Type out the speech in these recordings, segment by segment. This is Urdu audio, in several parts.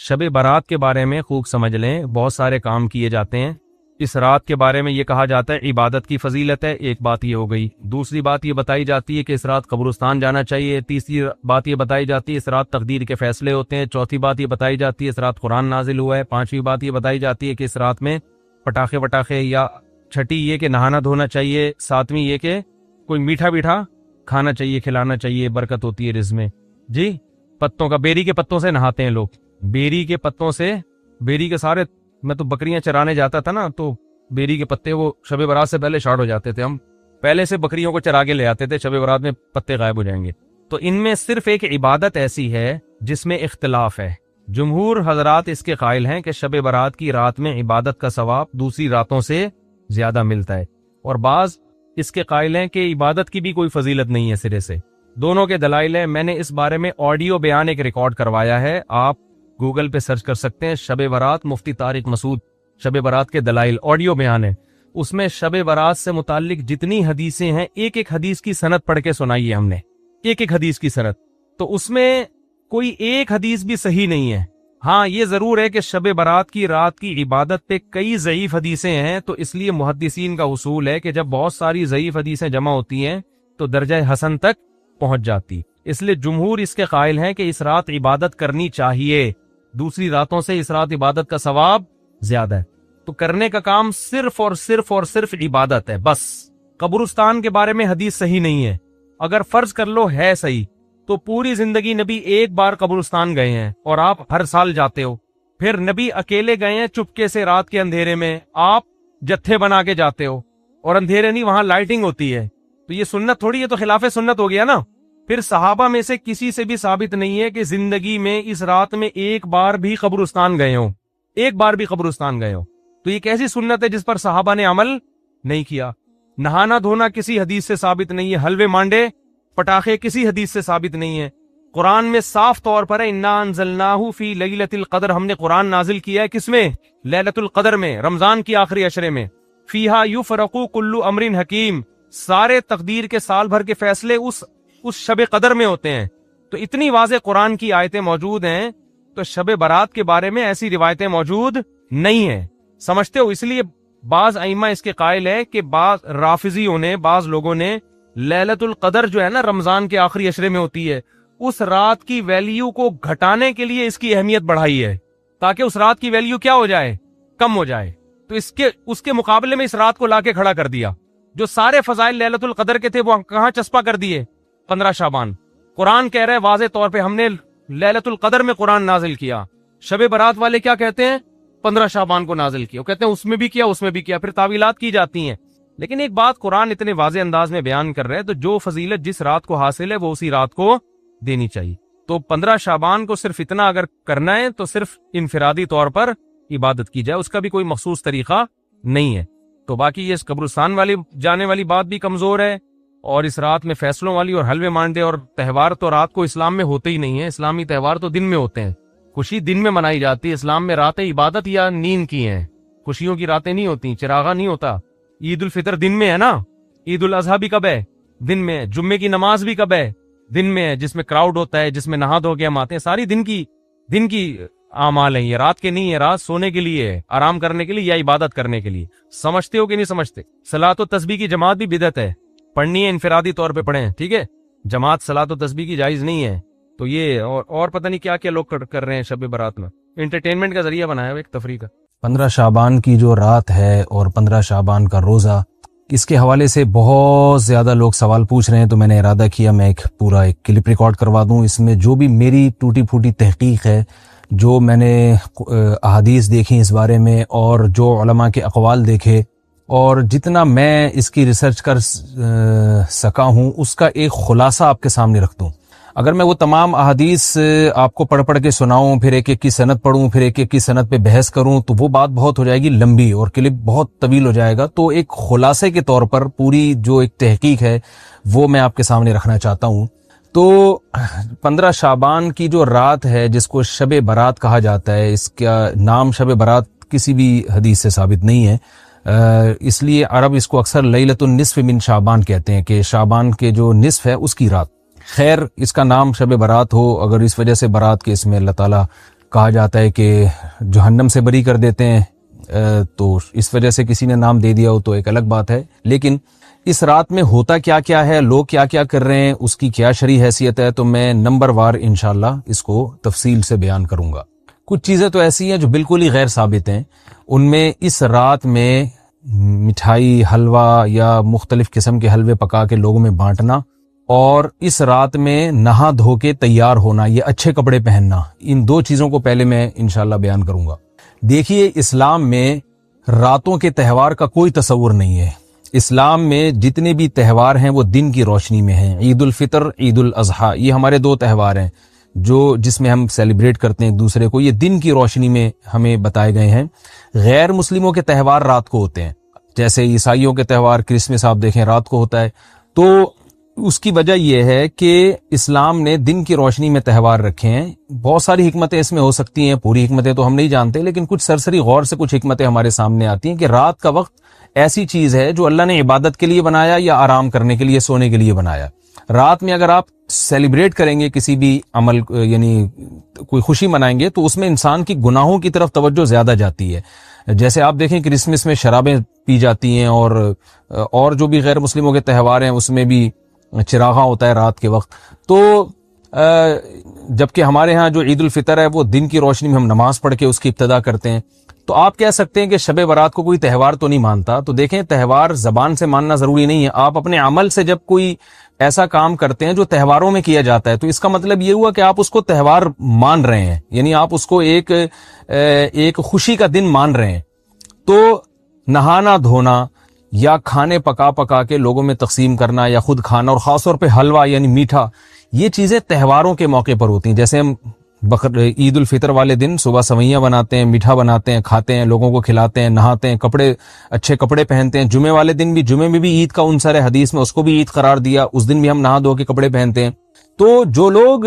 شب برات کے بارے میں خوب سمجھ لیں، بہت سارے کام کیے جاتے ہیں۔ اس رات کے بارے میں یہ کہا جاتا ہے عبادت کی فضیلت ہے، ایک بات یہ ہو گئی۔ دوسری بات یہ بتائی جاتی ہے کہ اس رات قبرستان جانا چاہیے۔ تیسری بات یہ بتائی جاتی ہے اس رات تقدیر کے فیصلے ہوتے ہیں۔ چوتھی بات یہ بتائی جاتی ہے اس رات قرآن نازل ہوا ہے۔ پانچویں بات یہ بتائی جاتی ہے کہ اس رات میں پٹاخے وٹاخے، یا چھٹی یہ کہ نہانا دھونا چاہیے۔ ساتویں یہ کہ کوئی میٹھا بیٹھا کھانا چاہیے، کھلانا چاہیے، برکت ہوتی ہے رزق میں۔ جی، پتوں کا، بیری کے پتوں سے نہاتے ہیں لوگ، بیری کے پتوں سے، بیری کے سارے، میں تو بکریاں چرانے جاتا تھا نا، تو بیری کے پتے وہ شب برات سے پہلے شارٹ ہو جاتے تھے، ہم پہلے سے بکریوں کو چرا کے لے آتے تھے، شب برات میں پتے غائب ہو جائیں گے۔ تو ان میں صرف ایک عبادت ایسی ہے جس میں اختلاف ہے۔ جمہور حضرات اس کے قائل ہیں کہ شب برات کی رات میں عبادت کا ثواب دوسری راتوں سے زیادہ ملتا ہے، اور بعض اس کے قائل ہیں کہ عبادت کی بھی کوئی فضیلت نہیں ہے سرے سے۔ دونوں کے دلائل ہیں۔ میں نے اس بارے میں آڈیو بیان ایک ریکارڈ کروایا ہے، آپ گوگل پہ سرچ کر سکتے ہیں، شب برات مفتی طارق مسعود، شب برات کے دلائل، آڈیو بیان ہے۔ اس میں شب برات سے متعلق جتنی حدیثیں ہیں، ایک ایک حدیث کی سند پڑھ کے سنائی ہے ہم نے، ایک ایک حدیث کی سند، تو اس میں کوئی ایک حدیث بھی صحیح نہیں ہے۔ ہاں یہ ضرور ہے کہ شب برات کی رات کی عبادت پہ کئی ضعیف حدیثیں ہیں، تو اس لیے محدثین کا اصول ہے کہ جب بہت ساری ضعیف حدیثیں جمع ہوتی ہیں تو درجہ حسن تک پہنچ جاتی۔ اس لیے جمہور اس کے قائل ہیں کہ اس رات عبادت کرنی چاہیے، دوسری راتوں سے اس رات عبادت کا ثواب زیادہ ہے۔ تو کرنے کا کام صرف اور صرف اور صرف عبادت ہے بس۔ قبرستان کے بارے میں حدیث صحیح نہیں ہے۔ اگر فرض کر لو ہے صحیح، تو پوری زندگی نبی ایک بار قبرستان گئے ہیں اور آپ ہر سال جاتے ہو، پھر نبی اکیلے گئے ہیں چپکے سے رات کے اندھیرے میں، آپ جتھے بنا کے جاتے ہو، اور اندھیرے نہیں، وہاں لائٹنگ ہوتی ہے، تو یہ سنت تھوڑی ہے، تو خلاف سنت ہو گیا نا۔ پھر صحابہ میں سے کسی سے بھی ثابت نہیں ہے کہ زندگی میں اس رات میں ایک بار بھی قبرستان گئے ہوں، ایک بار بھی قبرستان گئے ہوں، تو یہ کیسی سنت ہے جس پر صحابہ نے عمل نہیں کیا۔ نہانا دھونا کسی حدیث سے ثابت نہیں ہے، حلوے مانڈے پٹاخے کسی حدیث سے ثابت نہیں ہے۔ قرآن میں صاف طور پر ہے انا انزلناہ فی لیلۃ القدر، ہم نے قرآن نازل کیا ہے کس میں؟ لیلۃ القدر میں، رمضان کی آخری عشرے میں۔ فیہا یفرق کل امر حکیم، سارے تقدیر کے سال بھر کے فیصلے اس شب قدر میں ہوتے ہیں۔ تو اتنی واضح قرآن کی آیتیں موجود ہیں، تو شب برات کے بارے میں ایسی روایتیں موجود نہیں ہیں، سمجھتے ہو؟ اس لیے بعض ائمہ اس کے قائل ہے کہ بعض رافضیوں نے، بعض لوگوں نے لیلۃ القدر جو ہے نا رمضان کے آخری عشرے میں ہوتی ہے، اس رات کی ویلیو کو گھٹانے کے لیے اس کی اہمیت بڑھائی ہے، تاکہ اس رات کی ویلیو کیا ہو جائے؟ کم ہو جائے۔ تو اس کے مقابلے میں اس رات کو لا کے کھڑا کر دیا۔ جو سارے فضائل لیلۃ القدر کے تھے وہ کہاں چسپا کر دیے؟ 15 شعبان۔ قرآن کہہ رہے ہیں واضح طور پہ ہم نے لیلۃ القدر میں قرآن نازل کیا۔ شب برات والے کیا کہتے ہیں؟ 15 شعبان کو نازل کیا۔ وہ کہتے ہیں اس میں بھی کیا، اس میں بھی کیا، پھر تعویلات کی جاتی ہیں۔ لیکن ایک بات قرآن اتنے واضح انداز میں بیان کر رہے ہیں، تو جو فضیلت جس رات کو حاصل ہے وہ اسی رات کو دینی چاہیے۔ تو 15 شعبان کو صرف اتنا اگر کرنا ہے تو صرف انفرادی طور پر عبادت کی جائے، اس کا بھی کوئی مخصوص طریقہ نہیں ہے۔ تو باقی یہ قبرستان والی جانے والی بات بھی کمزور ہے، اور اس رات میں فیصلوں والی اور حلوے مانڈے اور تہوار تو رات کو اسلام میں ہوتے ہی نہیں ہیں۔ اسلامی تہوار تو دن میں ہوتے ہیں، خوشی دن میں منائی جاتی ہے۔ اسلام میں راتیں عبادت یا نیند کی ہیں، خوشیوں کی راتیں نہیں ہوتی، چراغا نہیں ہوتا۔ عید الفطر دن میں ہے نا، عید الاضحیٰ بھی کب ہے؟ دن میں ہے۔ جمعے کی نماز بھی کب ہے؟ دن میں ہے، جس میں کراؤڈ ہوتا ہے، جس میں نہا دھو کے ہم آتے ہیں، ساری دن کی اعمال ہیں، یہ رات کے نہیں ہے۔ رات سونے کے لیے ہے، آرام کرنے کے لیے یا عبادت کرنے کے لیے۔ سمجھتے ہو کہ نہیں سمجھتے؟ صلاۃ و تسبیح کی جماعت بھی بدعت ہے، پڑھنی ہے انفرادی طور پہ پڑھیں، ٹھیک ہے؟ جماعت صلاۃ و تسبیح کی جائز نہیں ہے۔ تو یہ اور پتہ نہیں کیا کیا لوگ کر رہے ہیں شب برات میں، انٹرٹینمنٹ کا ذریعہ بنایا ہوا، ایک تفریح کا۔ 15 شعبان کی جو رات ہے اور 15 شعبان کا روزہ، اس کے حوالے سے بہت زیادہ لوگ سوال پوچھ رہے ہیں، تو میں نے ارادہ کیا میں ایک کلپ ریکارڈ کروا دوں۔ اس میں جو بھی میری ٹوٹی پھوٹی تحقیق ہے، جو میں نے احادیث دیکھی اس بارے میں، اور جو علماء کے اقوال دیکھے، اور جتنا میں اس کی ریسرچ کر سکا ہوں، اس کا ایک خلاصہ آپ کے سامنے رکھ دوں۔ اگر میں وہ تمام احادیث آپ کو پڑھ کے سناؤں، پھر ایک ایک کی سند پڑھوں، پھر ایک ایک کی سند پہ بحث کروں، تو وہ بات بہت ہو جائے گی لمبی، اور کلپ بہت طویل ہو جائے گا۔ تو ایک خلاصے کے طور پر پوری جو ایک تحقیق ہے وہ میں آپ کے سامنے رکھنا چاہتا ہوں۔ تو 15 شعبان کی جو رات ہے، جس کو شب برات کہا جاتا ہے، اس کا نام شب برات کسی بھی حدیث سے ثابت نہیں ہے، اس لیے عرب اس کو اکثر لیلۃ النصف من شعبان کہتے ہیں، کہ شعبان کے جو نصف ہے اس کی رات۔ خیر، اس کا نام شب برات ہو، اگر اس وجہ سے برات کے اس میں اللہ تعالیٰ کہا جاتا ہے کہ جہنم سے بری کر دیتے ہیں، تو اس وجہ سے کسی نے نام دے دیا ہو تو ایک الگ بات ہے، لیکن اس رات میں ہوتا کیا کیا ہے، لوگ کیا کیا کر رہے ہیں، اس کی کیا شرعی حیثیت ہے، تو میں نمبر وار انشاءاللہ اس کو تفصیل سے بیان کروں گا۔ کچھ چیزیں تو ایسی ہیں جو بالکل ہی غیر ثابت ہیں، ان میں اس رات میں مٹھائی، حلوہ یا مختلف قسم کے حلوے پکا کے لوگوں میں بانٹنا، اور اس رات میں نہا دھو کے تیار ہونا، یہ اچھے کپڑے پہننا، ان دو چیزوں کو پہلے میں انشاءاللہ بیان کروں گا۔ دیکھیے، اسلام میں راتوں کے تہوار کا کوئی تصور نہیں ہے۔ اسلام میں جتنے بھی تہوار ہیں وہ دن کی روشنی میں ہیں۔ عید الفطر، عید الاضحیٰ، یہ ہمارے دو تہوار ہیں جس میں ہم سیلیبریٹ کرتے ہیں ایک دوسرے کو، یہ دن کی روشنی میں ہمیں بتائے گئے ہیں۔ غیر مسلموں کے تہوار رات کو ہوتے ہیں، جیسے عیسائیوں کے تہوار کرسمس آپ دیکھیں رات کو ہوتا ہے۔ تو اس کی وجہ یہ ہے کہ اسلام نے دن کی روشنی میں تہوار رکھے ہیں۔ بہت ساری حکمتیں اس میں ہو سکتی ہیں، پوری حکمتیں تو ہم نہیں جانتے، لیکن کچھ سرسری غور سے کچھ حکمتیں ہمارے سامنے آتی ہیں کہ رات کا وقت ایسی چیز ہے جو اللہ نے عبادت کے لیے بنایا یا آرام کرنے کے لیے، سونے کے لیے بنایا۔ رات میں اگر آپ سیلیبریٹ کریں گے کسی بھی عمل، یعنی کوئی خوشی منائیں گے، تو اس میں انسان کی گناہوں کی طرف توجہ زیادہ جاتی ہے۔ جیسے آپ دیکھیں کرسمس میں شرابیں پی جاتی ہیں، اور جو بھی غیر مسلموں کے تہوار ہیں اس میں بھی چراغاں ہوتا ہے رات کے وقت۔ تو جبکہ ہمارے ہاں جو عید الفطر ہے وہ دن کی روشنی میں ہم نماز پڑھ کے اس کی ابتدا کرتے ہیں۔ تو آپ کہہ سکتے ہیں کہ شب برات کو کوئی تہوار تو نہیں مانتا، تو دیکھیں تہوار زبان سے ماننا ضروری نہیں ہے۔ آپ اپنے عمل سے جب کوئی ایسا کام کرتے ہیں جو تہواروں میں کیا جاتا ہے، تو اس کا مطلب یہ ہوا کہ آپ اس کو تہوار مان رہے ہیں، یعنی آپ اس کو ایک خوشی کا دن مان رہے ہیں۔ تو نہانا دھونا یا کھانے پکا کے لوگوں میں تقسیم کرنا یا خود کھانا، اور خاص طور پہ حلوہ یعنی میٹھا، یہ چیزیں تہواروں کے موقع پر ہوتی ہیں۔ جیسے ہم عید الفطر والے دن صبح سوئیاں بناتے ہیں، میٹھا بناتے ہیں، کھاتے ہیں، لوگوں کو کھلاتے ہیں، نہاتے ہیں، اچھے کپڑے پہنتے ہیں۔ جمعے والے دن بھی، جمعے میں بھی عید کا عنصر ہے، حدیث میں اس کو بھی عید قرار دیا، اس دن بھی ہم نہا دھو کے کپڑے پہنتے ہیں۔ تو جو لوگ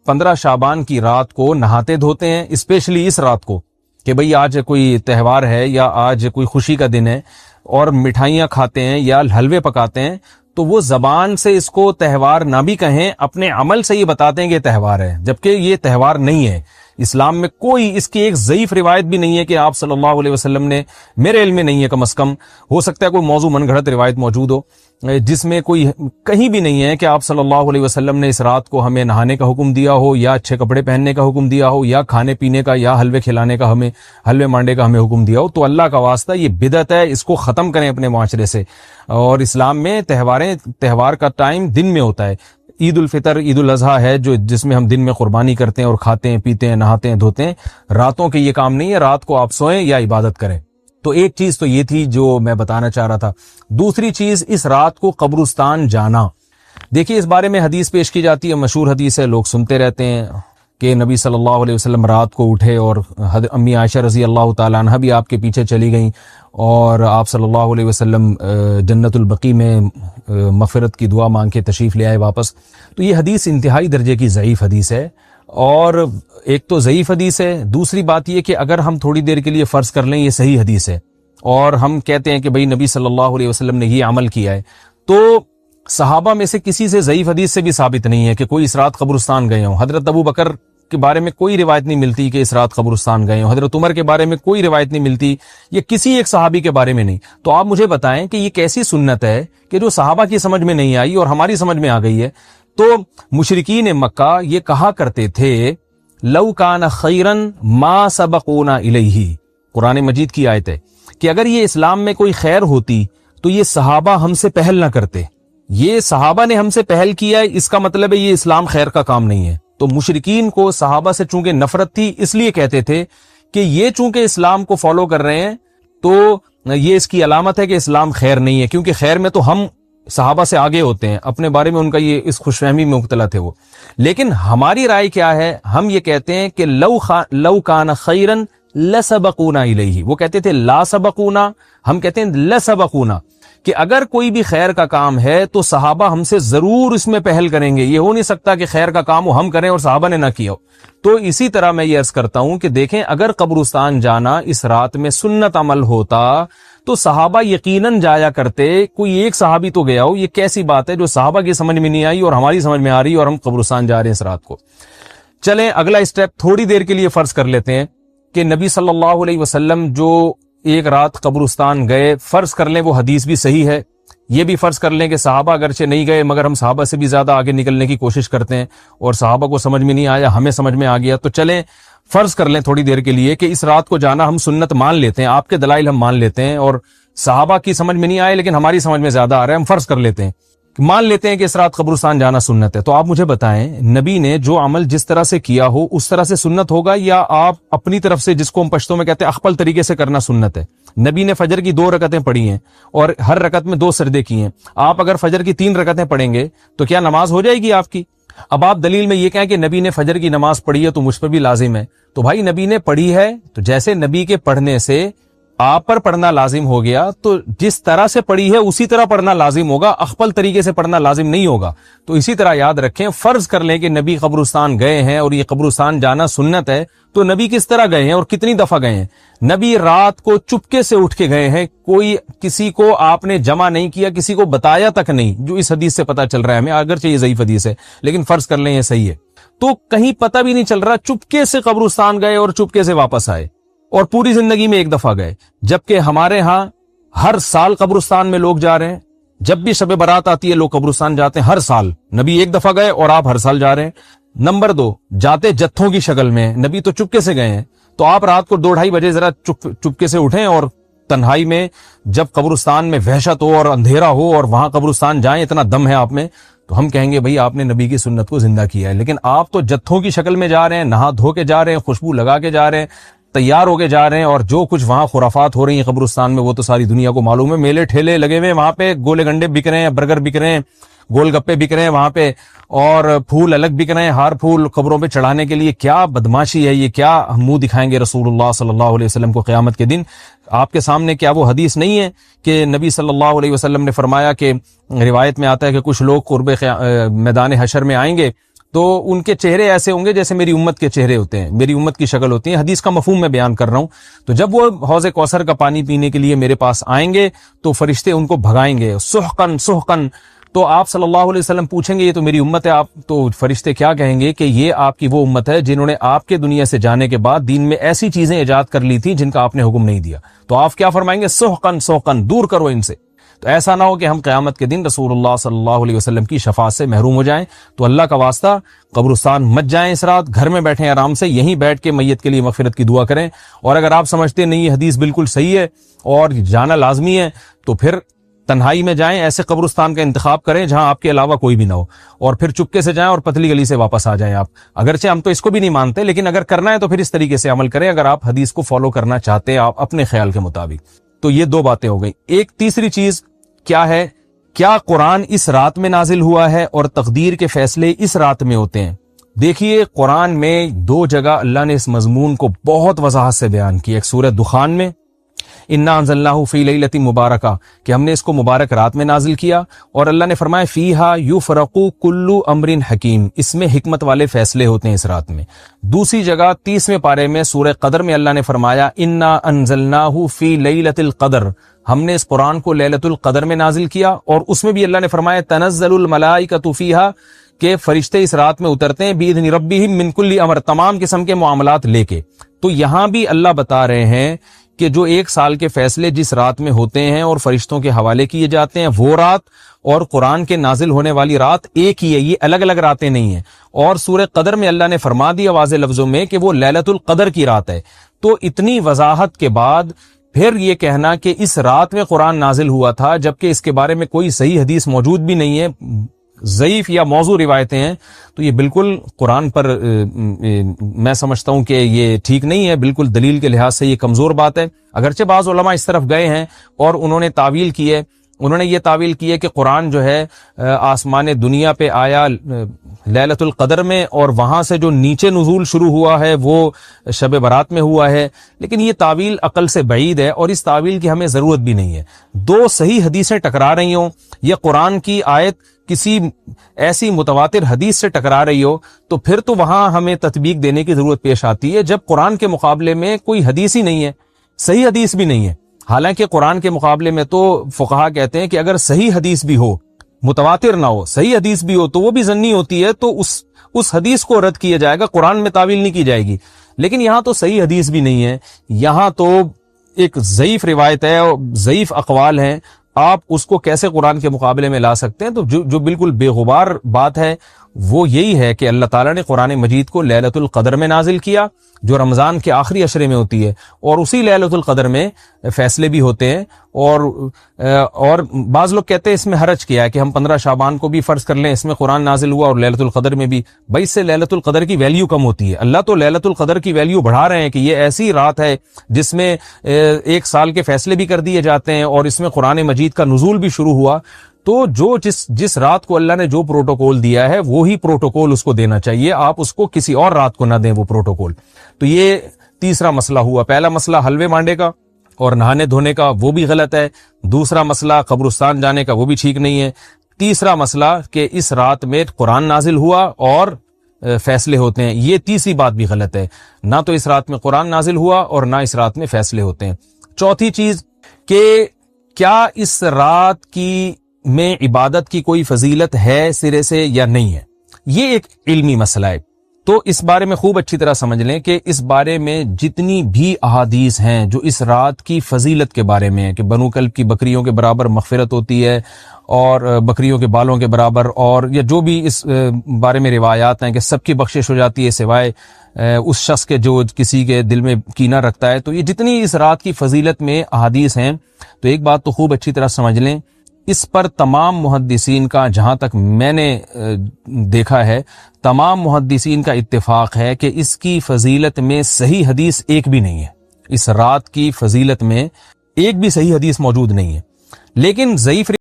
15 شعبان کی رات کو نہاتے دھوتے ہیں، اسپیشلی اس رات کو کہ بھئی آج کوئی تہوار ہے یا آج کوئی خوشی کا دن ہے، اور مٹھائیاں کھاتے ہیں یا حلوے پکاتے ہیں، تو وہ زبان سے اس کو تہوار نہ بھی کہیں، اپنے عمل سے یہ بتاتے ہیں کہ تہوار ہے، جبکہ یہ تہوار نہیں ہے۔ اسلام میں کوئی اس کی ایک ضعیف روایت بھی نہیں ہے کہ آپ صلی اللہ علیہ وسلم نے، میرے علم میں نہیں ہے، کم از کم ہو سکتا ہے کوئی موضوع من گھڑت روایت موجود ہو جس میں کوئی کہیں بھی نہیں ہے کہ آپ صلی اللہ علیہ وسلم نے اس رات کو ہمیں نہانے کا حکم دیا ہو، یا اچھے کپڑے پہننے کا حکم دیا ہو، یا کھانے پینے کا یا حلوے کھلانے کا، ہمیں حلوے مانڈے کا ہمیں حکم دیا ہو۔ تو اللہ کا واسطہ یہ بدعت ہے، اس کو ختم کریں اپنے معاشرے سے۔ اور اسلام میں تہوار کا ٹائم دن میں ہوتا ہے۔ عید الفطر، عید الاضحیٰ ہے جس میں ہم دن میں قربانی کرتے ہیں اور کھاتے ہیں، پیتے ہیں، نہاتے ہیں، دھوتے ہیں۔ راتوں کے یہ کام نہیں ہے، رات کو آپ سوئیں یا عبادت کریں۔ تو ایک چیز تو یہ تھی جو میں بتانا چاہ رہا تھا۔ دوسری چیز، اس رات کو قبرستان جانا۔ دیکھیے اس بارے میں حدیث پیش کی جاتی ہے، مشہور حدیث ہے، لوگ سنتے رہتے ہیں کہ نبی صلی اللہ علیہ وسلم رات کو اٹھے اور امی عائشہ رضی اللہ تعالیٰ عنہ بھی آپ کے پیچھے چلی گئیں، اور آپ صلی اللہ علیہ وسلم جنت البقیع میں مغفرت کی دعا مانگ کے تشریف لے آئے واپس۔ تو یہ حدیث انتہائی درجے کی ضعیف حدیث ہے، اور ایک تو ضعیف حدیث ہے، دوسری بات یہ کہ اگر ہم تھوڑی دیر کے لیے فرض کر لیں یہ صحیح حدیث ہے، اور ہم کہتے ہیں کہ بھئی نبی صلی اللہ علیہ وسلم نے یہ عمل کیا ہے، تو صحابہ میں سے کسی سے ضعیف حدیث سے بھی ثابت نہیں ہے کہ کوئی اس رات قبرستان گئے ہوں۔ حضرت ابو بکر کے بارے میں کوئی روایت نہیں ملتی کہ اس رات قبرستان گئے ہوں، حضرت عمر کے بارے میں کوئی روایت نہیں ملتی، یہ کسی ایک صحابی کے بارے میں نہیں۔ تو آپ مجھے بتائیں کہ یہ کیسی سنت ہے کہ جو صحابہ کی سمجھ میں نہیں آئی اور ہماری سمجھ میں آ گئی ہے؟ تو مشرکین مکہ یہ کہا کرتے تھے لو کان خیرن ما سبقونا الیہ، قرآن مجید کی آیت ہے کہ اگر یہ اسلام میں کوئی خیر ہوتی تو یہ صحابہ ہم سے پہل نہ کرتے، یہ صحابہ نے ہم سے پہل کیا ہے، اس کا مطلب ہے یہ اسلام خیر کا کام نہیں ہے۔ تو مشرکین کو صحابہ سے چونکہ نفرت تھی، اس لیے کہتے تھے کہ یہ چونکہ اسلام کو فالو کر رہے ہیں تو یہ اس کی علامت ہے کہ اسلام خیر نہیں ہے، کیونکہ خیر میں تو ہم صحابہ سے آگے ہوتے ہیں، اپنے بارے میں ان کا یہ اس خوش فہمی میں مبتلا تھے وہ۔ لیکن ہماری رائے کیا ہے؟ ہم یہ کہتے ہیں کہ لو کان خیرن لسبقونا الیہ، وہ کہتے تھے لا سبقونا، ہم کہتے ہیں لسبقونا، کہ اگر کوئی بھی خیر کا کام ہے تو صحابہ ہم سے ضرور اس میں پہل کریں گے، یہ ہو نہیں سکتا کہ خیر کا کام وہ ہم کریں اور صحابہ نے نہ کیا ہو۔ تو اسی طرح میں یہ عرض کرتا ہوں کہ دیکھیں اگر قبرستان جانا اس رات میں سنت عمل ہوتا تو صحابہ یقیناً جایا کرتے، کوئی ایک صحابی تو گیا ہو، یہ کیسی بات ہے جو صحابہ کی سمجھ میں نہیں آئی اور ہماری سمجھ میں آ رہی اور ہم قبرستان جا رہے ہیں اس رات کو۔ چلیں اگلا اسٹیپ تھوڑی دیر کے لیے فرض کر لیتے ہیں کہ نبی صلی اللہ علیہ وسلم جو ایک رات قبرستان گئے، فرض کر لیں وہ حدیث بھی صحیح ہے، یہ بھی فرض کر لیں کہ صحابہ اگرچہ نہیں گئے مگر ہم صحابہ سے بھی زیادہ آگے نکلنے کی کوشش کرتے ہیں اور صحابہ کو سمجھ میں نہیں آیا، ہمیں سمجھ میں آ گیا، تو چلیں فرض کر لیں تھوڑی دیر کے لیے کہ اس رات کو جانا ہم سنت مان لیتے ہیں، آپ کے دلائل ہم مان لیتے ہیں اور صحابہ کی سمجھ میں نہیں آئے لیکن ہماری سمجھ میں زیادہ آ رہا ہے، ہم فرض کر لیتے ہیں، مان لیتے ہیں کہ اس رات قبرستان جانا سنت ہے۔ تو آپ مجھے بتائیں نبی نے جو عمل جس طرح سے کیا ہو اس طرح سے سنت ہوگا، یا آپ اپنی طرف سے جس کو ہم پشتوں میں کہتے ہیں اخپل طریقے سے کرنا سنت ہے؟ نبی نے فجر کی 2 رکعتیں پڑھی ہیں اور ہر رکعت میں 2 سجدے کیے ہیں، آپ اگر فجر کی 3 رکعتیں پڑھیں گے تو کیا نماز ہو جائے گی آپ کی؟ اب آپ دلیل میں یہ کہیں کہ نبی نے فجر کی نماز پڑھی ہے تو مجھ پر بھی لازم ہے، تو بھائی نبی نے پڑھی ہے تو جیسے نبی کے پڑھنے سے آپ پر پڑھنا لازم ہو گیا تو جس طرح سے پڑھی ہے اسی طرح پڑھنا لازم ہوگا، اخپل طریقے سے پڑھنا لازم نہیں ہوگا۔ تو اسی طرح یاد رکھیں، فرض کر لیں کہ نبی قبرستان گئے ہیں اور یہ قبرستان جانا سنت ہے، تو نبی کس طرح گئے ہیں اور کتنی دفعہ گئے ہیں؟ نبی رات کو چپکے سے اٹھ کے گئے ہیں، کوئی کسی کو آپ نے جمع نہیں کیا، کسی کو بتایا تک نہیں، جو اس حدیث سے پتا چل رہا ہے ہمیں، اگرچہ یہ ضعیف حدیث ہے لیکن فرض کر لیں یہ صحیح ہے، تو کہیں پتہ بھی نہیں چل رہا، چپکے سے قبرستان گئے اور چپکے سے واپس آئے اور پوری زندگی میں ایک دفعہ گئے، جبکہ ہمارے ہاں ہر سال قبرستان میں لوگ جا رہے ہیں، جب بھی شب برات آتی ہے لوگ قبرستان جاتے ہیں ہر سال، نبی ایک دفعہ گئے اور آپ ہر سال جا رہے ہیں۔ نمبر 2، جاتے جتھوں کی شکل میں، نبی تو چپکے سے گئے ہیں، تو آپ رات کو 2-2:30 بجے ذرا چپکے سے اٹھیں اور تنہائی میں جب قبرستان میں وحشت ہو اور اندھیرا ہو اور وہاں قبرستان جائیں، اتنا دم ہے آپ میں، تو ہم کہیں گے بھئی آپ نے نبی کی سنت کو زندہ کیا ہے۔ لیکن آپ تو جتھوں کی شکل میں جا رہے ہیں، نہا دھو کے جا رہے ہیں، خوشبو لگا کے جا رہے ہیں، تیار ہو کے جا رہے ہیں، اور جو کچھ وہاں خرافات ہو رہی ہیں قبرستان میں وہ تو ساری دنیا کو معلوم ہے، میلے ٹھیلے لگے ہوئے ہیں وہاں پہ، گولے گنڈے بک رہے ہیں، برگر بک رہے ہیں، گول گپے بک رہے ہیں وہاں پہ، اور پھول الگ بک رہے ہیں، ہار پھول قبروں پہ چڑھانے کے لیے۔ کیا بدماشی ہے یہ، کیا منہ دکھائیں گے رسول اللہ صلی اللہ علیہ وسلم کو قیامت کے دن؟ آپ کے سامنے کیا وہ حدیث نہیں ہے کہ نبی صلی اللہ علیہ وسلم نے فرمایا کہ روایت میں آتا ہے کہ کچھ لوگ قرب میدان حشر میں آئیں گے تو ان کے چہرے ایسے ہوں گے جیسے میری امت کے چہرے ہوتے ہیں، میری امت کی شکل ہوتی ہے، حدیث کا مفہوم میں بیان کر رہا ہوں۔ تو جب وہ حوض کوثر کا پانی پینے کے لیے میرے پاس آئیں گے تو فرشتے ان کو بھگائیں گے، سحقن سحقن، تو آپ صلی اللہ علیہ وسلم پوچھیں گے یہ تو میری امت ہے، آپ تو فرشتے کیا کہیں گے کہ یہ آپ کی وہ امت ہے جنہوں نے آپ کے دنیا سے جانے کے بعد دین میں ایسی چیزیں ایجاد کر لی تھی جن کا آپ نے حکم نہیں دیا، تو آپ کیا فرمائیں گے؟ سحقن سحقن، دور کرو ان سے۔ تو ایسا نہ ہو کہ ہم قیامت کے دن رسول اللہ صلی اللہ علیہ وسلم کی شفاعت سے محروم ہو جائیں۔ تو اللہ کا واسطہ قبرستان مت جائیں اس رات، گھر میں بیٹھیں آرام سے، یہیں بیٹھ کے میت کے لیے مغفرت کی دعا کریں، اور اگر آپ سمجھتے نہیں یہ حدیث بالکل صحیح ہے اور جانا لازمی ہے تو پھر تنہائی میں جائیں، ایسے قبرستان کا انتخاب کریں جہاں آپ کے علاوہ کوئی بھی نہ ہو، اور پھر چپکے سے جائیں اور پتلی گلی سے واپس آ جائیں آپ۔ اگرچہ ہم تو اس کو بھی نہیں مانتے لیکن اگر کرنا ہے تو پھر اس طریقے سے عمل کریں، اگر آپ حدیث کو فالو کرنا چاہتے ہیں آپ اپنے خیال کے مطابق۔ تو یہ 2 باتیں ہو گئی۔ ایک تیسری چیز کیا ہے؟ کیا قرآن اس رات میں نازل ہوا ہے اور تقدیر کے فیصلے اس رات میں ہوتے ہیں؟ دیکھیے قرآن میں 2 جگہ اللہ نے اس مضمون کو بہت وضاحت سے بیان کیا، ایک سورہ دخان میں انا انزلناہ فی لیلۃ مبارکہ کہ ہم نے اس کو مبارک رات میں نازل کیا، اور اللہ نے فرمایا فیہا یفرق کل امر حکیم، اس میں حکمت والے فیصلے ہوتے ہیں اس رات میں۔ دوسری جگہ 30ویں پارے میں سورہ قدر میں اللہ نے فرمایا انا انزلناہ فی لیلۃ القدر، ہم نے اس قرآن کو لیلۃ القدر میں نازل کیا، اور اس میں بھی اللہ نے فرمایا تنزل الملائکۃ فیہا کہ فرشتے اس رات میں اترتے ہیں باذن ربہم من کل امر، تمام قسم کے معاملات لے کے۔ تو یہاں بھی اللہ بتا رہے ہیں کہ جو 1 سال کے فیصلے جس رات میں ہوتے ہیں اور فرشتوں کے حوالے کیے جاتے ہیں وہ رات اور قرآن کے نازل ہونے والی رات ایک ہی ہے، یہ الگ الگ راتیں نہیں ہیں۔ اور سورہ قدر میں اللہ نے فرما دیا واضح لفظوں میں کہ وہ لیلۃ القدر کی رات ہے۔ تو اتنی وضاحت کے بعد پھر یہ کہنا کہ اس رات میں قرآن نازل ہوا تھا جبکہ اس کے بارے میں کوئی صحیح حدیث موجود بھی نہیں ہے، ضعیف یا موضوع روایتیں ہیں، تو یہ بالکل قرآن پر میں سمجھتا ہوں کہ یہ ٹھیک نہیں ہے، بالکل دلیل کے لحاظ سے یہ کمزور بات ہے۔ اگرچہ بعض علماء اس طرف گئے ہیں اور انہوں نے تعویل کی ہے، انہوں نے یہ تعویل کی ہے کہ قرآن جو ہے آسمان دنیا پہ آیا لیلۃ القدر میں، اور وہاں سے جو نیچے نزول شروع ہوا ہے وہ شب برات میں ہوا ہے، لیکن یہ تعویل عقل سے بعید ہے اور اس تعویل کی ہمیں ضرورت بھی نہیں ہے۔ 2 صحیح حدیثیں ٹکرا رہی ہوں یا قرآن کی آیت کسی ایسی متواتر حدیث سے ٹکرا رہی ہو تو پھر تو وہاں ہمیں تطبیق دینے کی ضرورت پیش آتی ہے، جب قرآن کے مقابلے میں کوئی حدیث ہی نہیں ہے، صحیح حدیث بھی نہیں ہے۔ حالانکہ قرآن کے مقابلے میں تو فقہا کہتے ہیں کہ اگر صحیح حدیث بھی ہو، متواتر نہ ہو، صحیح حدیث بھی ہو تو وہ بھی ظنی ہوتی ہے، تو اس حدیث کو رد کیا جائے گا, قرآن میں تعویل نہیں کی جائے گی. لیکن یہاں تو صحیح حدیث بھی نہیں ہے, یہاں تو ایک ضعیف روایت ہے اور ضعیف اقوال ہیں, آپ اس کو کیسے قرآن کے مقابلے میں لا سکتے ہیں؟ تو جو بالکل بے غبار بات ہے وہ یہی ہے کہ اللہ تعالیٰ نے قرآن مجید کو لیلۃ القدر میں نازل کیا, جو رمضان کے آخری عشرے میں ہوتی ہے, اور اسی لیلۃ القدر میں فیصلے بھی ہوتے ہیں. اور بعض لوگ کہتے ہیں اس میں حرج کیا ہے کہ ہم 15 شعبان کو بھی فرض کر لیں, اس میں قرآن نازل ہوا اور لیلۃ القدر میں بھی. بھائی اس سے لیلۃ القدر کی ویلیو کم ہوتی ہے. اللہ تو لیلۃ القدر کی ویلیو بڑھا رہے ہیں کہ یہ ایسی رات ہے جس میں 1 سال کے فیصلے بھی کر دیے جاتے ہیں, اور اس میں قرآن مجید کا نزول بھی شروع ہوا. تو جس رات کو اللہ نے جو پروٹوکول دیا ہے وہی پروٹوکول اس کو دینا چاہیے, آپ اس کو کسی اور رات کو نہ دیں وہ پروٹوکول. تو یہ تیسرا مسئلہ ہوا. پہلا مسئلہ حلوے مانڈے کا اور نہانے دھونے کا, وہ بھی غلط ہے. دوسرا مسئلہ قبرستان جانے کا, وہ بھی ٹھیک نہیں ہے. تیسرا مسئلہ کہ اس رات میں قرآن نازل ہوا اور فیصلے ہوتے ہیں, یہ تیسری بات بھی غلط ہے. نہ تو اس رات میں قرآن نازل ہوا اور نہ اس رات میں فیصلے ہوتے ہیں. چوتھی چیز کہ کیا اس رات کی میں عبادت کی کوئی فضیلت ہے سرے سے یا نہیں ہے, یہ ایک علمی مسئلہ ہے. تو اس بارے میں خوب اچھی طرح سمجھ لیں کہ اس بارے میں جتنی بھی احادیث ہیں جو اس رات کی فضیلت کے بارے میں ہے کہ بنو کلب کی بکریوں کے برابر مغفرت ہوتی ہے اور بکریوں کے بالوں کے برابر, اور یا جو بھی اس بارے میں روایات ہیں کہ سب کی بخشش ہو جاتی ہے سوائے اس شخص کے جو کسی کے دل میں کینہ رکھتا ہے, تو یہ جتنی اس رات کی فضیلت میں احادیث ہیں, تو ایک بات تو خوب اچھی طرح سمجھ لیں, اس پر تمام محدثین کا, جہاں تک میں نے دیکھا ہے, تمام محدثین کا اتفاق ہے کہ اس کی فضیلت میں صحیح حدیث ایک بھی نہیں ہے. اس رات کی فضیلت میں ایک بھی صحیح حدیث موجود نہیں ہے. لیکن ضعیف